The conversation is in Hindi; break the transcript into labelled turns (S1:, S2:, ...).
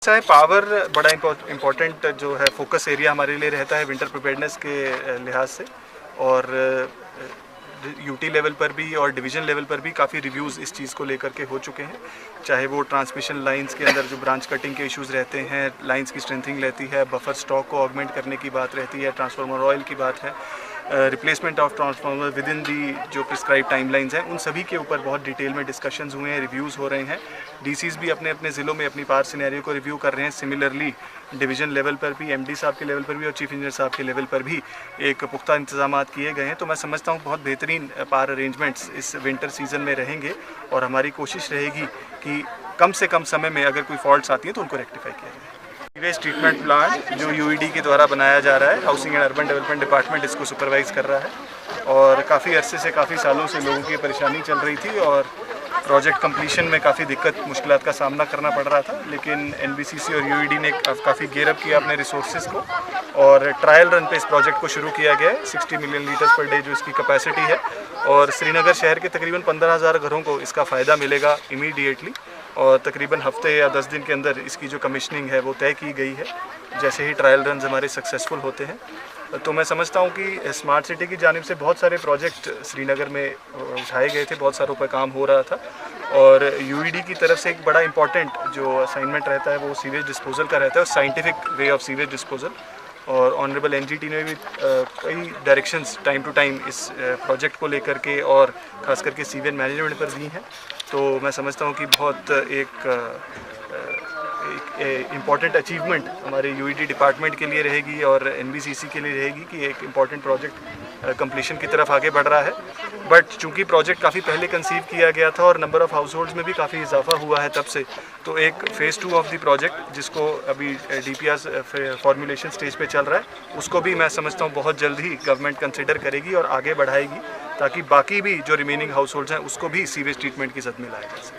S1: चाहे पावर बड़ा इम्पोर्टेंट जो है फोकस एरिया हमारे लिए रहता है विंटर प्रिपेयर्डनेस के लिहाज से, और यूटी लेवल पर भी और डिवीज़न लेवल पर भी काफ़ी रिव्यूज़ इस चीज़ को लेकर के हो चुके हैं। चाहे वो ट्रांसमिशन लाइंस के अंदर जो ब्रांच कटिंग के इश्यूज़ रहते हैं, लाइंस की स्ट्रेंथिंग रहती है, बफर स्टॉक को ऑगमेंट करने की बात रहती है, ट्रांसफार्मर ऑयल की बात है, replacement of transformer within the जो प्रिस्क्राइब टाइमलाइंस हैं, उन सभी के ऊपर बहुत डिटेल में डिस्कशंस हुए हैं, रिव्यूज़ हो रहे हैं। डीसीज भी अपने अपने ज़िलों में अपनी पावर सिनेरियो को रिव्यू कर रहे हैं। सिमिलरली डिवीज़न लेवल पर भी, एमडी साहब के लेवल पर भी और चीफ इंजीनियर साहब के लेवल पर भी एक पुख्ता इंतजाम किए गए हैं। तो मैं समझता हूँ बहुत बेहतरीन पावर अरेंजमेंट्स इस विंटर सीज़न में रहेंगे, और हमारी कोशिश रहेगी कि कम से कम समय में अगर कोई फॉल्ट्स आती हैं तो उनको रेक्टिफाई किया जाए। सीवेज ट्रीटमेंट प्लांट जो यूईडी के द्वारा बनाया जा रहा है, housing and urban development department इसको सुपरवाइज़ कर रहा है, और काफ़ी अरसे से, काफ़ी सालों से लोगों की परेशानी चल रही थी और प्रोजेक्ट कंप्लीशन में काफ़ी दिक्कत मुश्किलात का सामना करना पड़ रहा था। लेकिन एनबीसीसी और यूईडी ने काफ़ी गेयर अप किया अपने रिसोर्सेज को, और ट्रायल रन पे इस प्रोजेक्ट को शुरू किया गया है। 60 मिलियन लीटर्स पर डे जो इसकी कैपेसिटी है, और श्रीनगर शहर के तकरीबन 15,000 घरों को इसका फ़ायदा मिलेगा इमीडिएटली, और तकरीबन हफ्ते या 10 दिन के अंदर इसकी जो कमिश्निंग है वो तय की गई है, जैसे ही ट्रायल रन हमारे सक्सेसफुल होते हैं। तो मैं समझता हूँ कि स्मार्ट सिटी की जानिब से बहुत सारे प्रोजेक्ट श्रीनगर में उठाए गए थे, बहुत सारों पर काम हो रहा था, और यूईडी की तरफ से एक बड़ा इंपॉर्टेंट जो असाइनमेंट रहता है वो सीवेज डिस्पोजल का रहता है, scientific way of sewage disposal. और ऑनरेबल एनजीटी ने भी कई डायरेक्शंस टाइम टू टाइम इस प्रोजेक्ट को लेकर के और ख़ास करके सीवेज मैनेजमेंट पर दी हैं। तो मैं समझता हूँ कि बहुत एक इम्पॉर्टेंट अचीवमेंट हमारे यूईडी डिपार्टमेंट के लिए रहेगी और एनबीसीसी के लिए रहेगी कि एक इम्पॉर्टेंट प्रोजेक्ट कंप्लीशन की तरफ आगे बढ़ रहा है। बट चूंकि प्रोजेक्ट काफ़ी पहले कंसीव किया गया था और नंबर ऑफ़ हाउस होल्ड्स में भी काफ़ी इजाफा हुआ है तब से, तो एक फ़ेज़ 2 ऑफ द प्रोजेक्ट जिसको अभी डीपीआर फॉर्मुलेशन स्टेज पे चल रहा है, उसको भी मैं समझता हूँ बहुत जल्द ही गवर्नमेंट कंसिडर करेगी और आगे बढ़ाएगी, ताकि बाकी भी जो रिमेनिंग हाउस होल्ड्स हैं उसको भी सीवेज ट्रीटमेंट की जद में लाया जा सके।